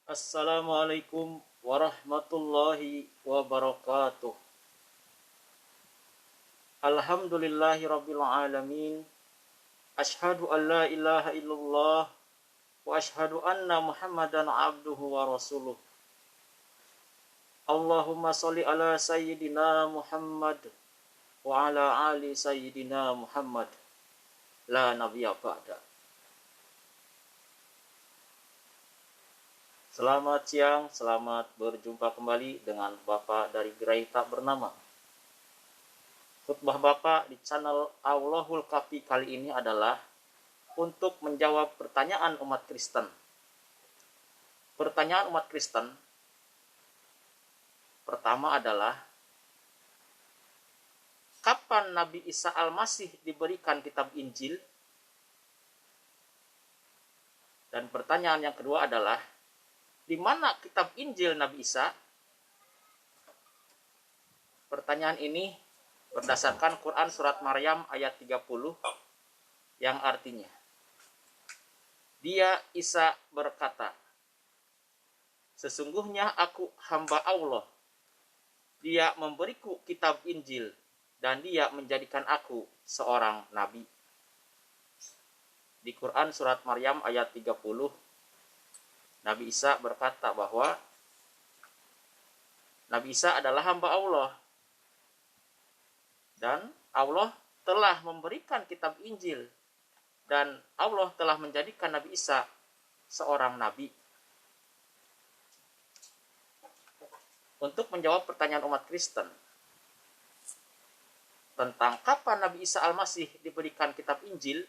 Assalamualaikum warahmatullahi wabarakatuh. Alhamdulillahi rabbil alamin. Ashhadu an la ilaha illallah wa ashhadu anna Muhammadan abduhu wa rasuluh. Allahumma sholli ala sayyidina Muhammad wa ala ali sayyidina Muhammad. La nabiyya ba'da. Selamat siang, selamat berjumpa kembali dengan Bapak dari Gerai Tak Bernama. Khutbah Bapak di channel Allahul Kafi kali ini adalah untuk menjawab pertanyaan umat Kristen. Pertanyaan umat Kristen pertama adalah, kapan Nabi Isa Al-Masih diberikan kitab Injil? Dan pertanyaan yang kedua adalah, di mana kitab Injil Nabi Isa? Pertanyaan ini berdasarkan Quran surat Maryam ayat 30 yang artinya, Dia Isa berkata, sesungguhnya aku hamba Allah. Dia memberiku kitab Injil dan Dia menjadikan aku seorang nabi. Di Quran surat Maryam ayat 30, Nabi Isa berkata bahwa Nabi Isa adalah hamba Allah. Dan Allah telah memberikan kitab Injil. Dan Allah telah menjadikan Nabi Isa seorang nabi. Untuk menjawab pertanyaan umat Kristen tentang kapan Nabi Isa Al-Masih diberikan kitab Injil,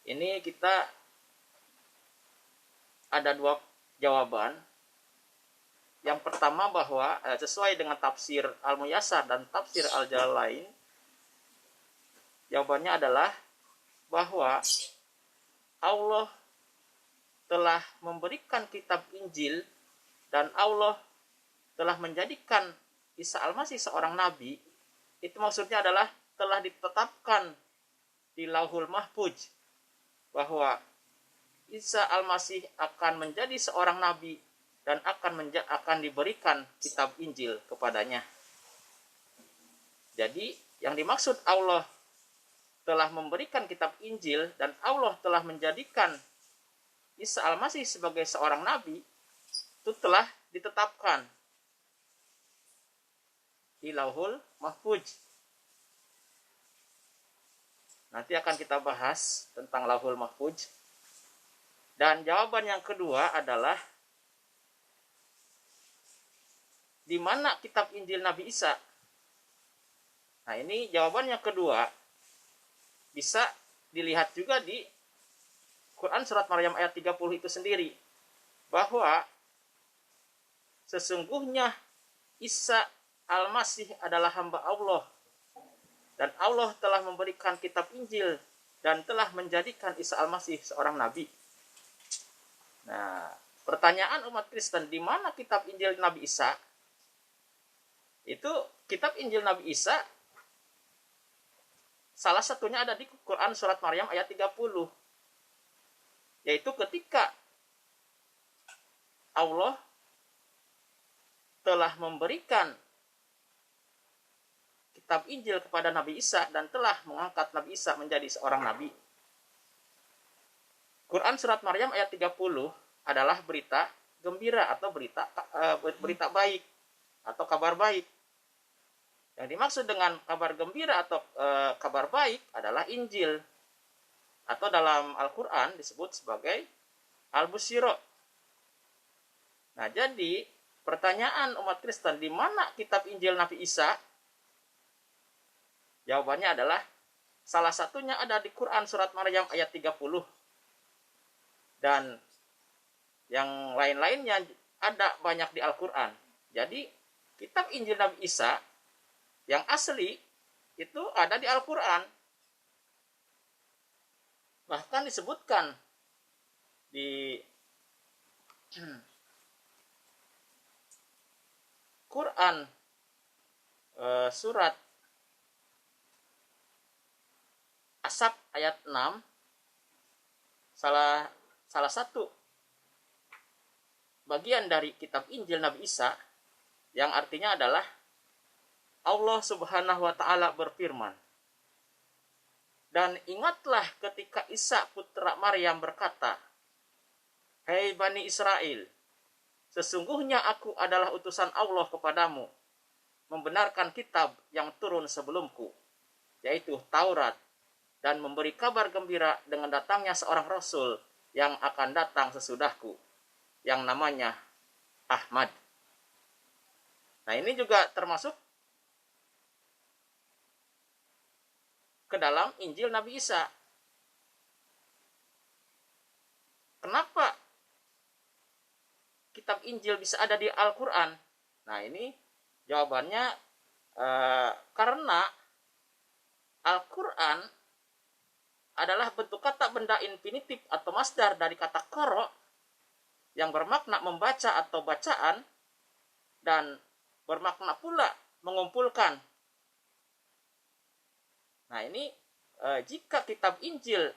ini kita ada dua jawaban. Yang pertama bahwa sesuai dengan tafsir Al-Muyassar dan tafsir Al-Jalalain, jawabannya adalah bahwa Allah telah memberikan kitab Injil dan Allah telah menjadikan Isa Al-Masih seorang nabi. Itu maksudnya adalah telah ditetapkan di Lauhul Mahfuz bahwa Isa Al-Masih akan menjadi seorang nabi dan akan diberikan kitab Injil kepadanya. Jadi yang dimaksud Allah telah memberikan kitab Injil dan Allah telah menjadikan Isa Al-Masih sebagai seorang nabi, itu telah ditetapkan di Lauhul Mahfuz. Nanti akan kita bahas tentang Lauhul Mahfuz. Dan jawaban yang kedua adalah, di mana kitab Injil Nabi Isa? Nah, ini jawaban yang kedua bisa dilihat juga di Quran surat Maryam ayat 30 itu sendiri, bahwa sesungguhnya Isa Al-Masih adalah hamba Allah dan Allah telah memberikan kitab Injil dan telah menjadikan Isa Al-Masih seorang nabi. Nah, pertanyaan umat Kristen, di mana kitab Injil Nabi Isa? Itu kitab Injil Nabi Isa salah satunya ada di Quran surat Maryam ayat 30. Yaitu ketika Allah telah memberikan kitab Injil kepada Nabi Isa dan telah mengangkat Nabi Isa menjadi seorang nabi. Quran surat Maryam ayat 30 adalah berita gembira atau berita baik atau kabar baik. Yang dimaksud dengan kabar gembira atau kabar baik adalah Injil, atau dalam Al-Quran disebut sebagai Al-Busyra. Nah, jadi pertanyaan umat Kristen, di mana kitab Injil Nabi Isa? Jawabannya adalah salah satunya ada di Quran surat Maryam ayat 30. Dan yang lain-lainnya ada banyak di Al-Quran. Jadi kitab Injil Nabi Isa yang asli itu ada di Al-Quran. Bahkan disebutkan di Quran surat Asap ayat 6, salah satu bagian dari kitab Injil Nabi Isa, yang artinya adalah Allah Subhanahu wa taala berfirman, "Dan ingatlah ketika Isa putra Maryam berkata, 'Hei Bani Israel, sesungguhnya aku adalah utusan Allah kepadamu, membenarkan kitab yang turun sebelumku, yaitu Taurat, dan memberi kabar gembira dengan datangnya seorang Rasul yang akan datang sesudahku, yang namanya Ahmad.'" Nah, ini juga termasuk ke dalam Injil Nabi Isa. Kenapa kitab Injil bisa ada di Al-Quran? Nah, ini jawabannya karena Al-Quran adalah bentuk kata benda infinitif atau masdar dari kata qara yang bermakna membaca atau bacaan, dan bermakna pula mengumpulkan. Nah, ini jika kitab Injil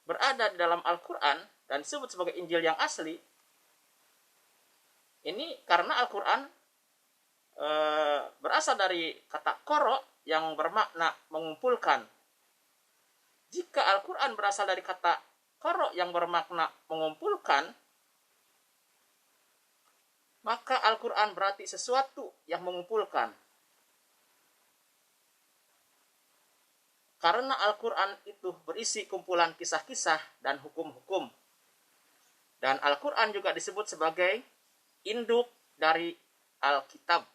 berada di dalam Al-Quran dan disebut sebagai Injil yang asli, ini karena Al-Quran berasal dari kata qara yang bermakna mengumpulkan. Jika Al-Quran berasal dari kata qara yang bermakna mengumpulkan, maka Al-Quran berarti sesuatu yang mengumpulkan. Karena Al-Quran itu berisi kumpulan kisah-kisah dan hukum-hukum. Dan Al-Quran juga disebut sebagai induk dari Alkitab.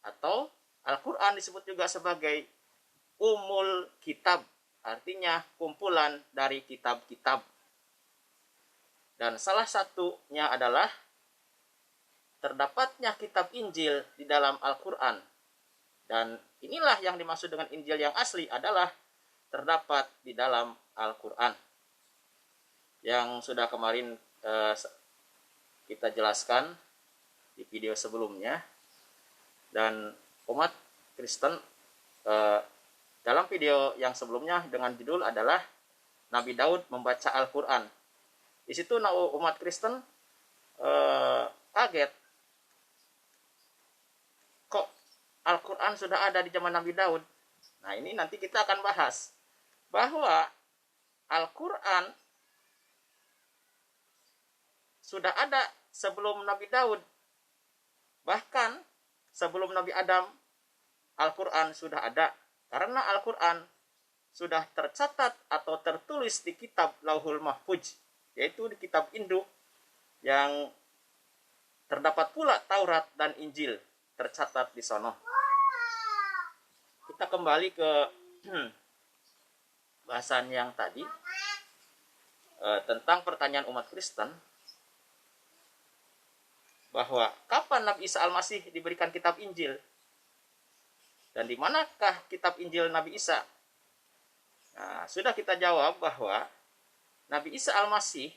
Atau Al-Quran disebut juga sebagai Umul Kitab. Artinya kumpulan dari kitab-kitab. Dan salah satunya adalah terdapatnya kitab Injil di dalam Al-Quran. Dan inilah yang dimaksud dengan Injil yang asli, adalah terdapat di dalam Al-Quran. Yang sudah kemarin kita jelaskan di video sebelumnya. Dan umat Kristen dalam video yang sebelumnya dengan judul adalah Nabi Daud membaca Al-Quran. Di situ umat Kristen kaget. Kok Al-Quran sudah ada di zaman Nabi Daud? Nah, ini nanti kita akan bahas bahwa Al-Quran sudah ada sebelum Nabi Daud. Bahkan sebelum Nabi Adam, Al-Quran sudah ada. Karena Al-Quran sudah tercatat atau tertulis di kitab Lauhul Mahfuz, yaitu di kitab induk yang terdapat pula Taurat dan Injil tercatat di sono. Kita kembali ke bahasan yang tadi tentang pertanyaan umat Kristen bahwa kapan Nabi Isa Al-Masih diberikan kitab Injil dan di manakah kitab Injil Nabi Isa? Nah, sudah kita jawab bahwa Nabi Isa Al-Masih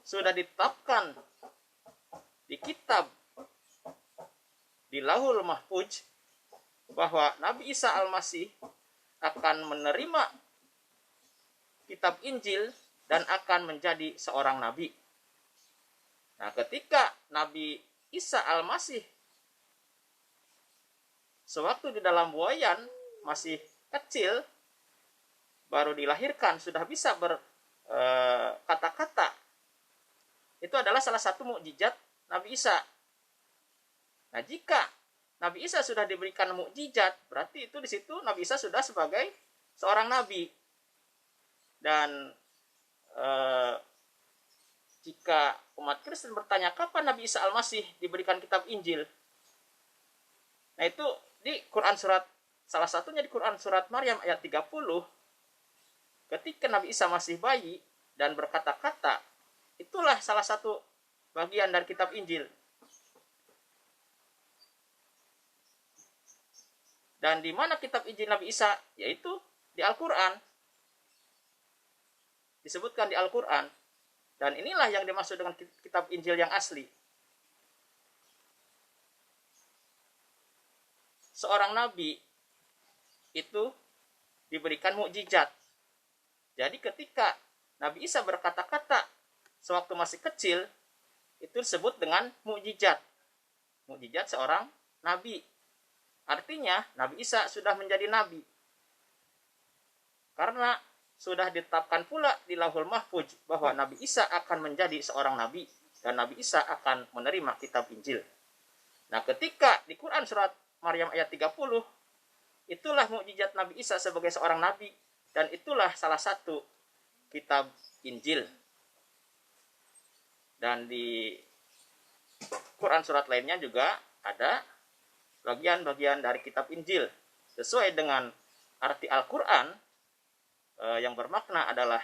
sudah ditetapkan di kitab di Lauhul Mahfuz bahwa Nabi Isa Al-Masih akan menerima kitab Injil dan akan menjadi seorang nabi. Nah, ketika Nabi Isa Al-Masih sewaktu di dalam buayan masih kecil, baru dilahirkan sudah bisa berkata-kata, itu adalah salah satu mukjizat Nabi Isa. Nah, jika Nabi Isa sudah diberikan mukjizat, berarti itu di situ Nabi Isa sudah sebagai seorang nabi. Dan jika umat Kristen bertanya kapan Nabi Isa Al-Masih diberikan kitab Injil, nah itu di Quran surat, salah satunya di Quran surat Maryam ayat 30, ketika Nabi Isa masih bayi dan berkata-kata, itulah salah satu bagian dari kitab Injil. Dan di mana kitab Injil Nabi Isa? Yaitu di Al-Quran. Disebutkan di Al-Quran. Dan inilah yang dimaksud dengan kitab Injil yang asli. Seorang nabi itu diberikan mukjizat. Jadi ketika Nabi Isa berkata-kata sewaktu masih kecil, itu disebut dengan mukjizat. Mukjizat seorang nabi. Artinya Nabi Isa sudah menjadi nabi. Karena sudah ditetapkan pula di Lauhul Mahfuz bahwa Nabi Isa akan menjadi seorang nabi dan Nabi Isa akan menerima kitab Injil. Nah, ketika di Quran surat Maryam ayat 30, itulah mukjizat Nabi Isa sebagai seorang nabi dan itulah salah satu kitab Injil. Dan di Quran surat lainnya juga ada bagian-bagian dari kitab Injil sesuai dengan arti Al-Quran. Yang bermakna adalah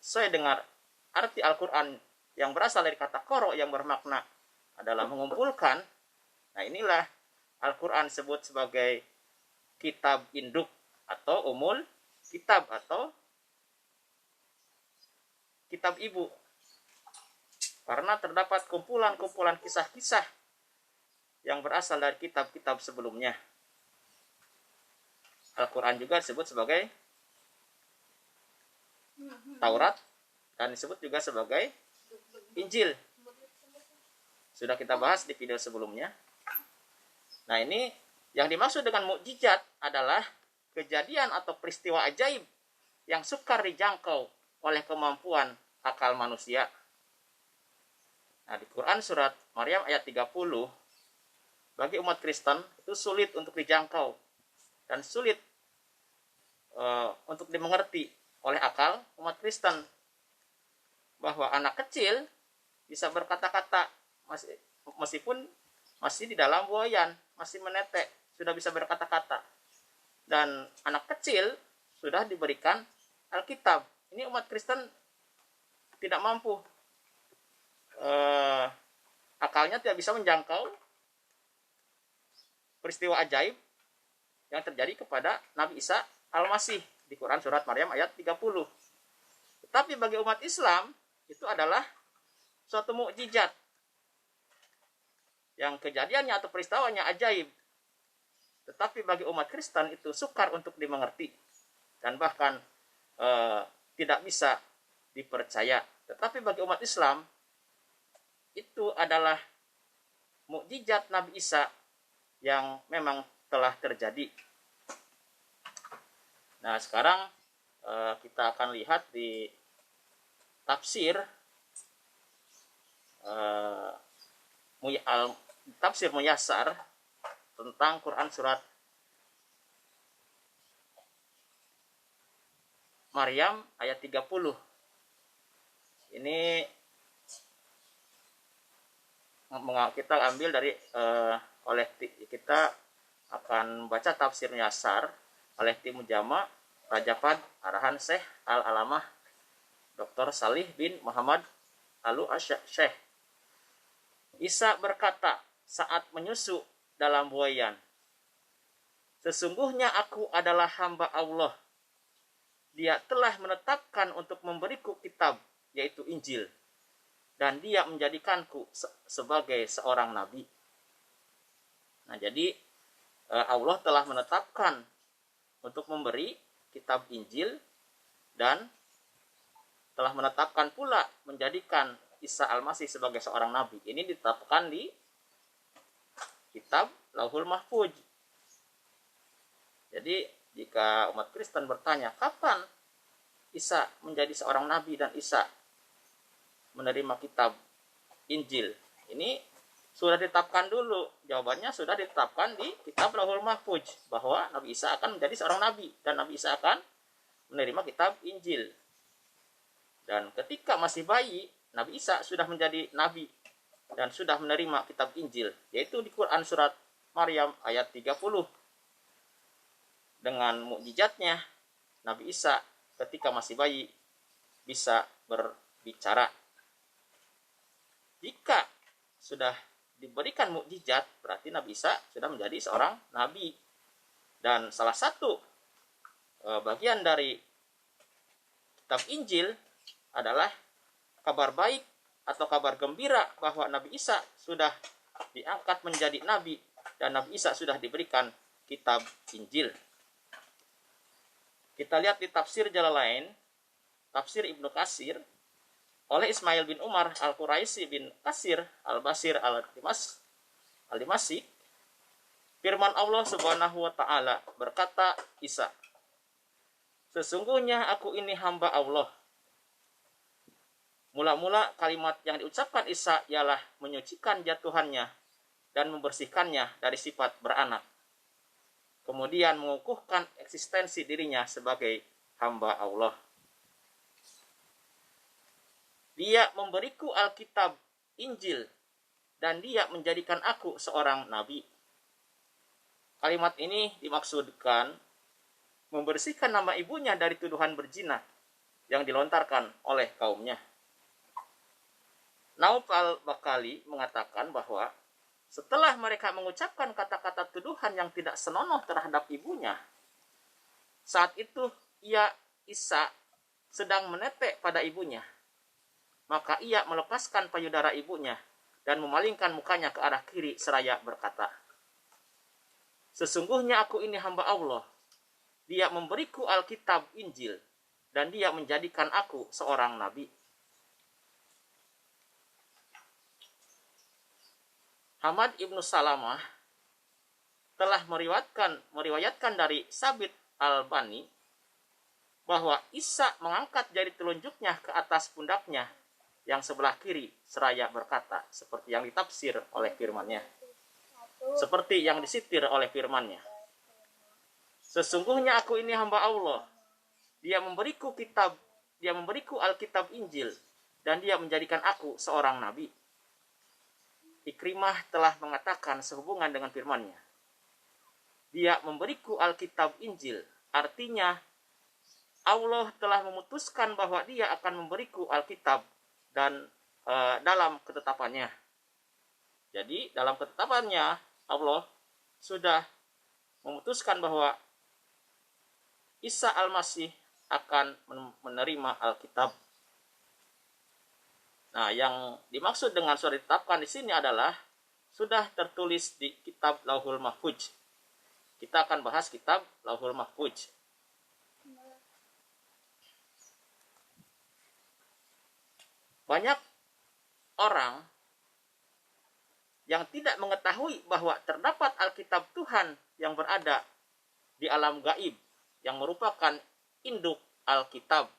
sesuai dengan arti Al-Quran yang berasal dari kata qara yang bermakna adalah mengumpulkan. Nah, inilah Al-Quran sebut sebagai kitab induk atau umul kitab atau kitab ibu, karena terdapat kumpulan-kumpulan kisah-kisah yang berasal dari kitab-kitab sebelumnya. Al-Quran juga disebut sebagai Taurat dan disebut juga sebagai Injil. Sudah kita bahas di video sebelumnya. Nah, ini yang dimaksud dengan mukjizat adalah kejadian atau peristiwa ajaib yang sukar dijangkau oleh kemampuan akal manusia. Nah, di Quran surat Maryam ayat 30, bagi umat Kristen itu sulit untuk dijangkau dan sulit untuk dimengerti oleh akal umat Kristen, bahwa anak kecil bisa berkata-kata meskipun masih di dalam buayan, masih menetek, sudah bisa berkata-kata. Dan anak kecil sudah diberikan Alkitab. Ini umat Kristen tidak mampu, akalnya tidak bisa menjangkau peristiwa ajaib yang terjadi kepada Nabi Isa Al-Masih di Quran surat Maryam ayat 30. Tetapi bagi umat Islam itu adalah suatu mukjizat yang kejadiannya atau peristiwanya ajaib. Tetapi bagi umat Kristen itu sukar untuk dimengerti dan bahkan tidak bisa dipercaya. Tetapi bagi umat Islam itu adalah mukjizat Nabi Isa yang memang telah terjadi. Nah, sekarang kita akan lihat di tafsir tafsir Muyassar tentang Quran surat Maryam ayat 30. Ini kita ambil dari kita akan baca tafsir Muyassar oleh tim Mujama Rajafad Arahan Syekh Al-Alamah Dr. Salih bin Muhammad Al-Syekh. Isa berkata saat menyusu dalam buayan, sesungguhnya aku adalah hamba Allah. Dia telah menetapkan untuk memberiku kitab, yaitu Injil, dan dia menjadikanku sebagai seorang nabi. Nah, jadi Allah telah menetapkan untuk memberi kitab Injil dan telah menetapkan pula menjadikan Isa Al-Masih sebagai seorang nabi. Ini ditetapkan di kitab Lauhul Mahfuz. Jadi jika umat Kristen bertanya kapan Isa menjadi seorang nabi dan Isa menerima kitab Injil, ini sudah ditetapkan dulu. Jawabannya sudah ditetapkan di kitab Lauhul Mahfuz bahwa Nabi Isa akan menjadi seorang nabi dan Nabi Isa akan menerima kitab Injil. Dan ketika masih bayi, Nabi Isa sudah menjadi nabi dan sudah menerima kitab Injil, yaitu di Quran surat Maryam ayat 30. Dengan mukjizatnya, Nabi Isa ketika masih bayi bisa berbicara. Jika sudah diberikan mukjizat, berarti Nabi Isa sudah menjadi seorang nabi. Dan salah satu bagian dari kitab Injil adalah kabar baik atau kabar gembira bahwa Nabi Isa sudah diangkat menjadi nabi dan Nabi Isa sudah diberikan kitab Injil. Kita lihat di tafsir Jalalain, tafsir Ibnu Katsir, oleh Ismail bin Umar Al-Quraisy bin Katsir Al-Basir Al-Dimasi, firman Allah Subhanahu wa taala berkata Isa, sesungguhnya aku ini hamba Allah. Mula-mula kalimat yang diucapkan Isa ialah menyucikan jatuhannya dan membersihkannya dari sifat beranak. Kemudian mengukuhkan eksistensi dirinya sebagai hamba Allah. Dia memberiku Alkitab, Injil, dan dia menjadikan aku seorang nabi. Kalimat ini dimaksudkan membersihkan nama ibunya dari tuduhan berzina yang dilontarkan oleh kaumnya. Nauf al-Bakali mengatakan bahwa setelah mereka mengucapkan kata-kata tuduhan yang tidak senonoh terhadap ibunya, saat itu Isa sedang menetek pada ibunya. Maka ia melepaskan payudara ibunya dan memalingkan mukanya ke arah kiri seraya berkata, sesungguhnya aku ini hamba Allah. Dia memberiku Alkitab, Injil, dan dia menjadikan aku seorang nabi. Hamad ibnu Salamah telah meriwayatkan dari Sabit al-Bani bahwa Isa mengangkat jari telunjuknya ke atas pundaknya yang sebelah kiri seraya berkata, seperti yang ditafsir oleh firman-Nya, seperti yang disitir oleh firman-Nya. Sesungguhnya aku ini hamba Allah. Dia memberiku Alkitab, Injil, dan dia menjadikan aku seorang nabi. Ikrimah telah mengatakan sehubungan dengan firman-Nya. Dia memberiku Alkitab, Injil, artinya Allah telah memutuskan bahwa dia akan memberiku Alkitab dan dalam ketetapannya. Jadi dalam ketetapannya Allah sudah memutuskan bahwa Isa al-Masih akan menerima Alkitab. Nah, yang dimaksud dengan sudah ditetapkan di sini adalah sudah tertulis di kitab Lauhul Mahfuz. Kita akan bahas kitab Lauhul Mahfuz. Banyak orang yang tidak mengetahui bahwa terdapat Alkitab Tuhan yang berada di alam gaib, yang merupakan induk Alkitab,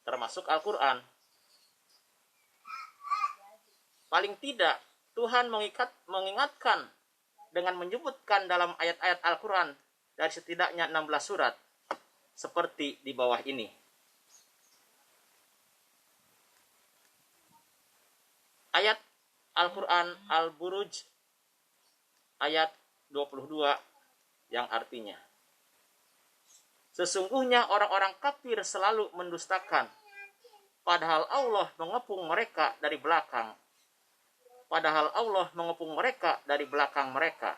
termasuk Al-Quran. Paling tidak, Tuhan mengingatkan dengan menyebutkan dalam ayat-ayat Al-Quran dari setidaknya 16 surat, seperti di bawah ini. Ayat Al-Quran Al-Buruj ayat 22 yang artinya, sesungguhnya orang-orang kafir selalu mendustakan, padahal Allah mengepung mereka dari belakang. Padahal Allah mengepung mereka dari belakang mereka.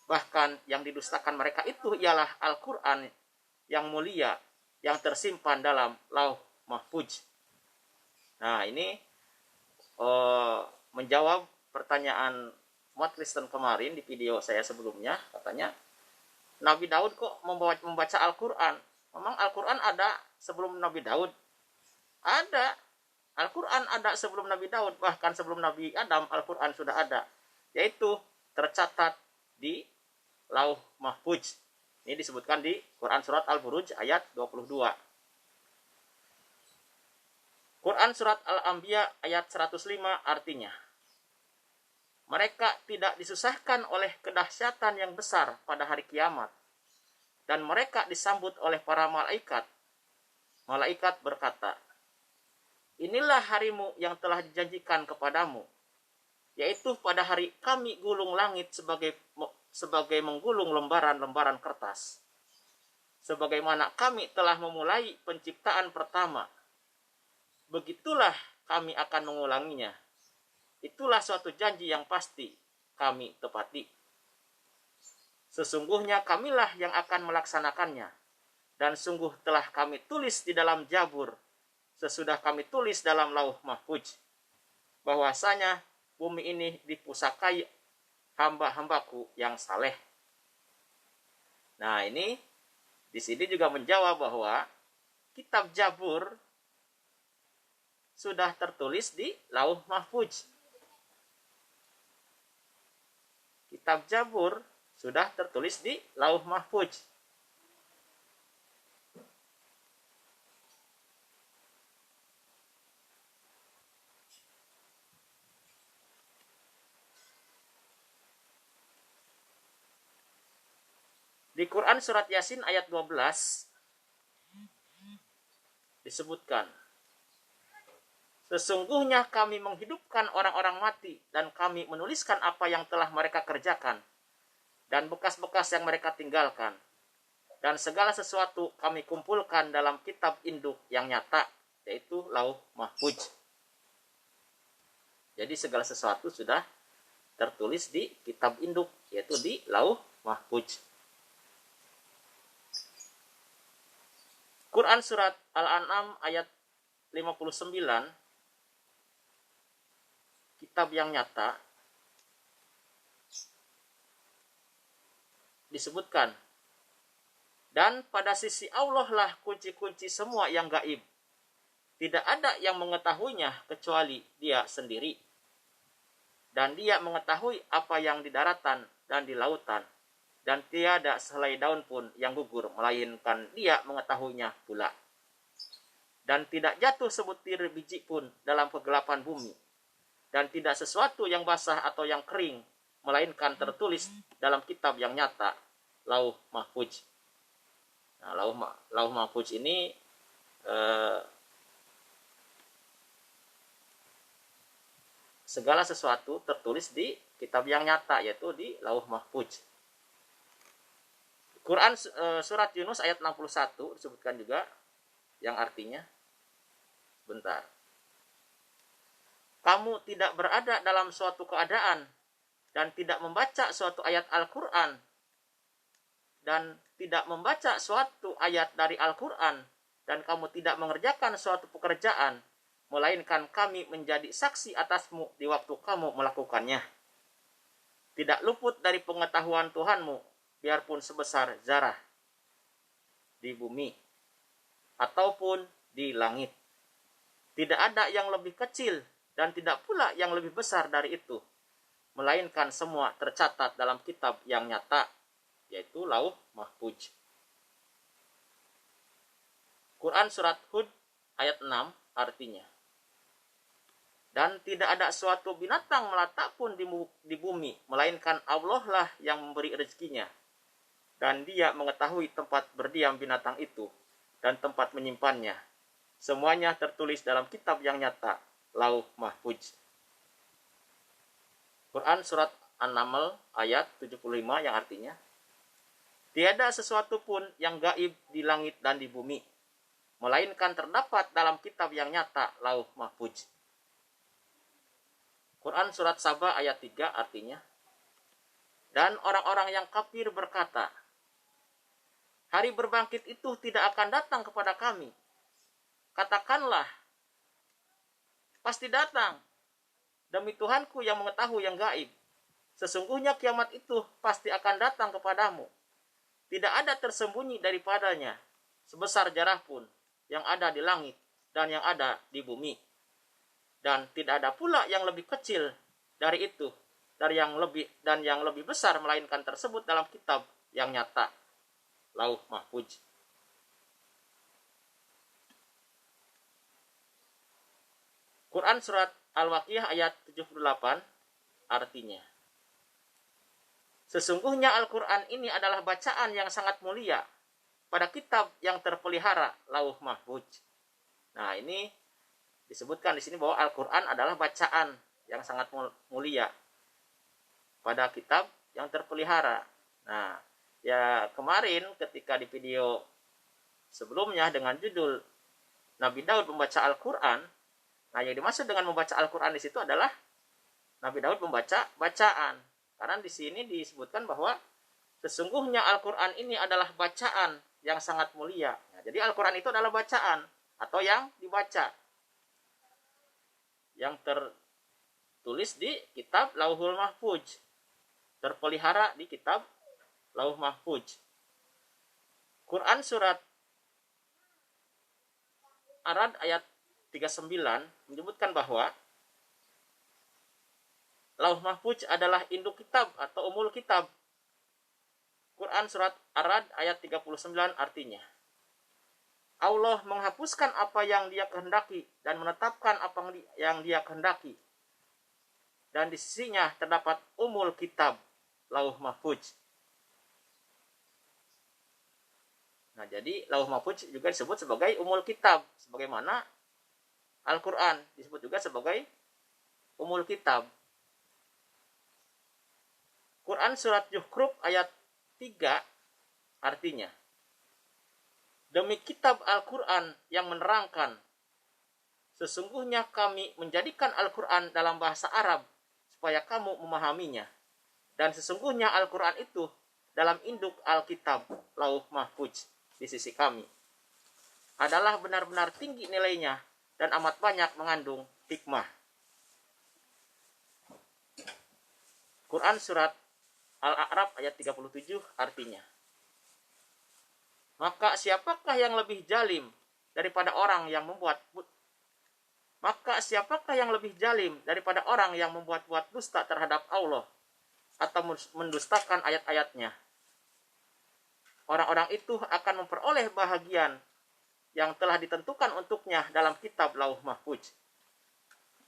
Bahkan yang didustakan mereka itu ialah Al-Quran yang mulia, yang tersimpan dalam Lauh Mahfuz. Nah, ini menjawab pertanyaan umat Kristen kemarin di video saya sebelumnya. Katanya, Nabi Daud kok membaca Al-Quran? Memang Al-Quran ada sebelum Nabi Daud? Ada. Al-Quran ada sebelum Nabi Daud, bahkan sebelum Nabi Adam Al-Quran sudah ada, yaitu tercatat di Lauh Mahfuz. Ini disebutkan di Quran Surat Al-Buruj ayat 22. Quran Surat Al-Anbiya ayat 105 artinya, mereka tidak disusahkan oleh kedahsyatan yang besar pada hari kiamat, dan mereka disambut oleh para malaikat. Malaikat berkata, inilah harimu yang telah dijanjikan kepadamu, yaitu pada hari kami gulung langit sebagai menggulung lembaran-lembaran kertas, sebagaimana kami telah memulai penciptaan pertama. Begitulah kami akan mengulanginya. Itulah suatu janji yang pasti kami tepati. Sesungguhnya kamilah yang akan melaksanakannya, dan sungguh telah kami tulis di dalam Jabur, sesudah kami tulis dalam Lauh Mahfuz, bahwasanya bumi ini dipusakai hamba-hambaku yang saleh. Nah, ini Di sini juga menjawab bahwa kitab Zabur sudah tertulis di Lauh Mahfuz. Kitab Zabur sudah tertulis di Lauh Mahfuz. Di Quran surat Yasin ayat 12 disebutkan, sesungguhnya kami menghidupkan orang-orang mati dan kami menuliskan apa yang telah mereka kerjakan dan bekas-bekas yang mereka tinggalkan. Dan segala sesuatu kami kumpulkan dalam kitab induk yang nyata, yaitu Lauh Mahfuz. Jadi segala sesuatu sudah tertulis di kitab induk, yaitu di Lauh Mahfuz. Quran surat Al-An'am ayat 59, kitab yang nyata, disebutkan, dan pada sisi Allah lah kunci-kunci semua yang gaib. Tidak ada yang mengetahuinya kecuali Dia sendiri. Dan Dia mengetahui apa yang di daratan dan di lautan. Dan tiada sehelai daun pun yang gugur, melainkan Dia mengetahuinya pula. Dan tidak jatuh sebutir biji pun dalam kegelapan bumi. Dan tidak sesuatu yang basah atau yang kering, melainkan tertulis dalam kitab yang nyata, Lauh Mahfuz. Nah, Lauh Mahfuz ini segala sesuatu tertulis di kitab yang nyata, yaitu di Lauh Mahfuz. Quran surat Yunus ayat 61 disebutkan juga, yang artinya, bentar, kamu tidak berada dalam suatu keadaan dan tidak membaca suatu ayat Al-Quran dan tidak membaca suatu ayat dari Al-Quran dan kamu tidak mengerjakan suatu pekerjaan, melainkan kami menjadi saksi atasmu di waktu kamu melakukannya. Tidak luput dari pengetahuan Tuhanmu, biarpun sebesar zarah di bumi ataupun di langit. Tidak ada yang lebih kecil dan tidak pula yang lebih besar dari itu, melainkan semua tercatat dalam kitab yang nyata, yaitu Lauh Mahfuz. Quran surat Hud ayat 6 artinya, dan tidak ada suatu binatang melata pun di bumi, melainkan Allah lah yang memberi rezekinya. Dan Dia mengetahui tempat berdiam binatang itu dan tempat menyimpannya. Semuanya tertulis dalam kitab yang nyata, Lauh Mahfuz. Quran surat An-Naml ayat 75 yang artinya, tiada sesuatu pun yang gaib di langit dan di bumi, melainkan terdapat dalam kitab yang nyata, Lauh Mahfuz. Quran surat Saba ayat 3 artinya, dan orang-orang yang kafir berkata, hari berbangkit itu tidak akan datang kepada kami. Katakanlah, pasti datang. Demi Tuhanku yang mengetahui yang gaib. Sesungguhnya kiamat itu pasti akan datang kepadamu. Tidak ada tersembunyi daripadanya, sebesar jarah pun, yang ada di langit dan yang ada di bumi. Dan tidak ada pula yang lebih kecil dari itu, dari yang lebih besar, melainkan tersebut dalam kitab yang nyata, Lauh Mahfuz. Quran surat Al-Waqiah ayat 78 artinya, sesungguhnya Al-Quran ini adalah bacaan yang sangat mulia pada kitab yang terpelihara, Lauh Mahfuz. Nah, ini disebutkan di sini bahwa Al-Quran adalah bacaan yang sangat mulia pada kitab yang terpelihara. Nah, ya kemarin ketika di video sebelumnya dengan judul Nabi Daud membaca Al-Quran, nah yang dimaksud dengan membaca Al-Quran di situ adalah Nabi Daud membaca bacaan. Karena di sini disebutkan bahwa sesungguhnya Al-Quran ini adalah bacaan yang sangat mulia. Nah, jadi Al-Quran itu adalah bacaan atau yang dibaca, yang tertulis di kitab Lauhul Mahfuz, terpelihara di kitab Lauh Mahfuz. Quran surat Ar-Ra'd ayat 39 menyebutkan bahwa Lauh Mahfuz adalah induk kitab atau umul kitab. Quran surat Ar-Ra'd ayat 39 artinya, Allah menghapuskan apa yang Dia kehendaki dan menetapkan apa yang Dia kehendaki. Dan di sisinya terdapat umul kitab, Lauh Mahfuz. Nah, jadi Lauh Mahfuz juga disebut sebagai umul kitab, sebagaimana Al-Quran disebut juga sebagai umul kitab. Quran surat Zukhruf ayat 3 artinya, demi kitab Al-Quran yang menerangkan, sesungguhnya kami menjadikan Al-Quran dalam bahasa Arab supaya kamu memahaminya. Dan sesungguhnya Al-Quran itu dalam induk Alkitab Lauh Mahfuz di sisi kami adalah benar-benar tinggi nilainya dan amat banyak mengandung hikmah. Quran surat Al-A'raf ayat 37 artinya, maka siapakah yang lebih zalim daripada orang yang membuat orang yang membuat-buat dusta terhadap Allah atau mendustakan ayat-ayatnya. Orang-orang itu akan memperoleh bahagian yang telah ditentukan untuknya dalam kitab Lauh Mahfuz.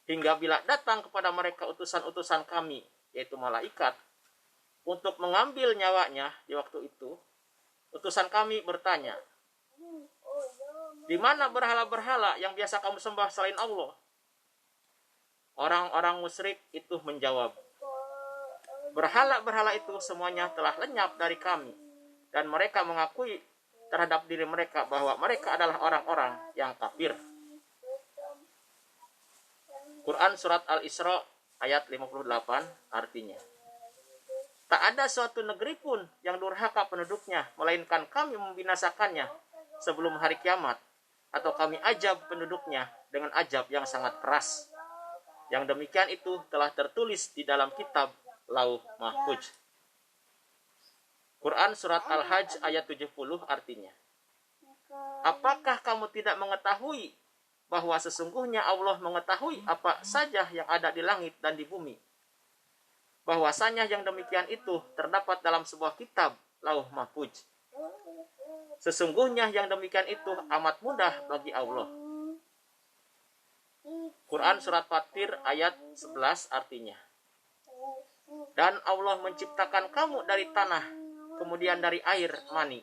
Hingga bila datang kepada mereka utusan-utusan kami, yaitu malaikat, untuk mengambil nyawanya di waktu itu, utusan kami bertanya, di mana berhala-berhala yang biasa kamu sembah selain Allah? Orang-orang musyrik itu menjawab, berhala-berhala itu semuanya telah lenyap dari kami, dan mereka mengakui terhadap diri mereka bahwa mereka adalah orang-orang yang kafir. Quran surat Al-Isra ayat 58 artinya, tak ada suatu negeri pun yang durhaka penduduknya, melainkan kami membinasakannya sebelum hari kiamat, atau kami ajab penduduknya dengan ajab yang sangat keras. Yang demikian itu telah tertulis di dalam kitab Lauh Mahfuz. Quran surat Al-Hajj ayat 70 artinya, apakah kamu tidak mengetahui bahwa sesungguhnya Allah mengetahui apa saja yang ada di langit dan di bumi? Bahwasanya yang demikian itu terdapat dalam sebuah kitab Lauh Mahfuz. Sesungguhnya yang demikian itu amat mudah bagi Allah. Quran surat Fatir ayat 11 artinya, dan Allah menciptakan kamu dari tanah, kemudian dari air mani,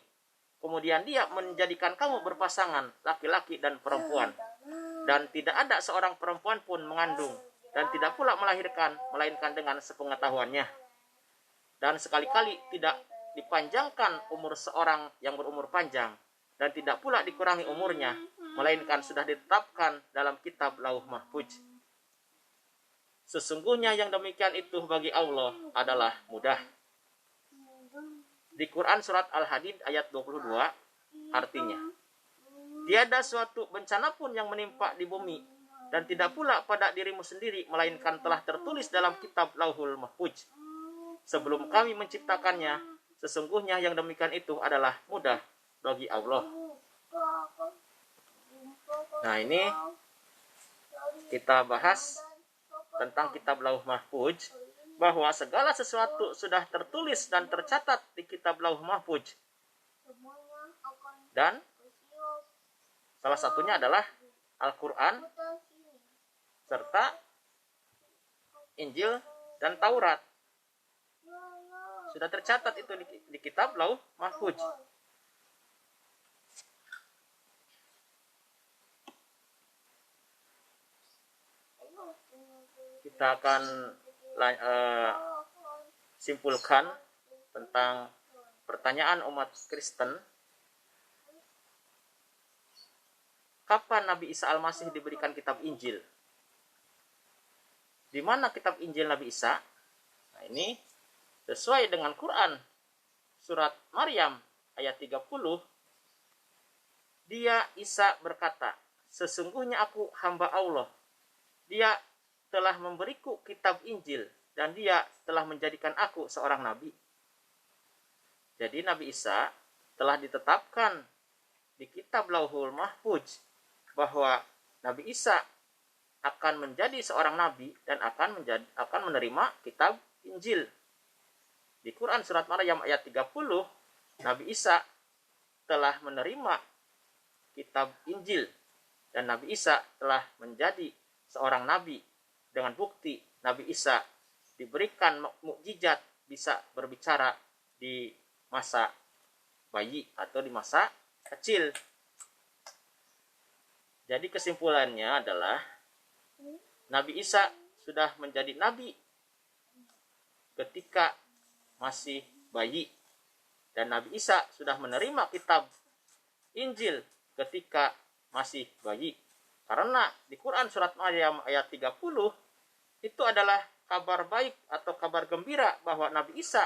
kemudian Dia menjadikan kamu berpasangan laki-laki dan perempuan, dan tidak ada seorang perempuan pun mengandung, dan tidak pula melahirkan, melainkan dengan sepengetahuannya. Dan sekali-kali tidak dipanjangkan umur seorang yang berumur panjang, dan tidak pula dikurangi umurnya, melainkan sudah ditetapkan dalam kitab Lauh Mahfuz. Sesungguhnya yang demikian itu bagi Allah adalah mudah. Di Quran surat Al-Hadid ayat 22 artinya, tiada suatu bencana pun yang menimpa di bumi, dan tidak pula pada dirimu sendiri, melainkan telah tertulis dalam kitab Lauhul Mahfuz sebelum kami menciptakannya. Sesungguhnya yang demikian itu adalah mudah bagi Allah. Nah, ini kita bahas tentang kitab Lauh Mahfuz, bahwa segala sesuatu sudah tertulis dan tercatat di kitab Lauh Mahfuz. Dan salah satunya adalah Al-Quran serta Injil dan Taurat. Sudah tercatat itu di kitab Lauh Mahfuz. Kita akan simpulkan tentang pertanyaan umat Kristen. Kapan Nabi Isa Al-Masih diberikan kitab Injil? Di mana kitab Injil Nabi Isa? Nah, ini sesuai dengan Quran surat Maryam ayat 30. Dia Isa berkata, sesungguhnya aku hamba Allah. Dia telah memberiku kitab Injil dan Dia telah menjadikan aku seorang nabi. Jadi Nabi Isa telah ditetapkan di kitab Lauhul Mahfuz bahwa Nabi Isa akan menjadi seorang nabi dan akan menerima kitab Injil. Di Quran surat Maryam ayat 30, Nabi Isa telah menerima kitab Injil dan Nabi Isa telah menjadi seorang nabi dengan bukti Nabi Isa diberikan mukjizat bisa berbicara di masa bayi atau di masa kecil. Jadi kesimpulannya adalah Nabi Isa sudah menjadi nabi ketika masih bayi dan Nabi Isa sudah menerima kitab Injil ketika masih bayi. Karena di Quran surat Maryam ayat 30 itu adalah kabar baik atau kabar gembira bahwa Nabi Isa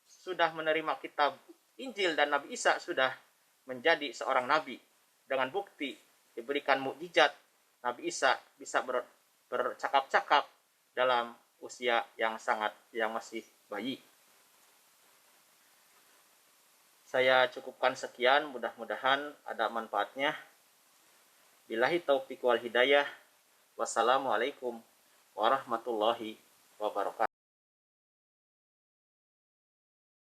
sudah menerima kitab Injil dan Nabi Isa sudah menjadi seorang nabi dengan bukti diberikan mukjizat. Nabi Isa bisa bercakap-cakap dalam usia yang masih bayi. Saya cukupkan sekian, mudah-mudahan ada manfaatnya. Billahi taufiq wal hidayah. Wassalamualaikum warahmatullahi wabarakatuh.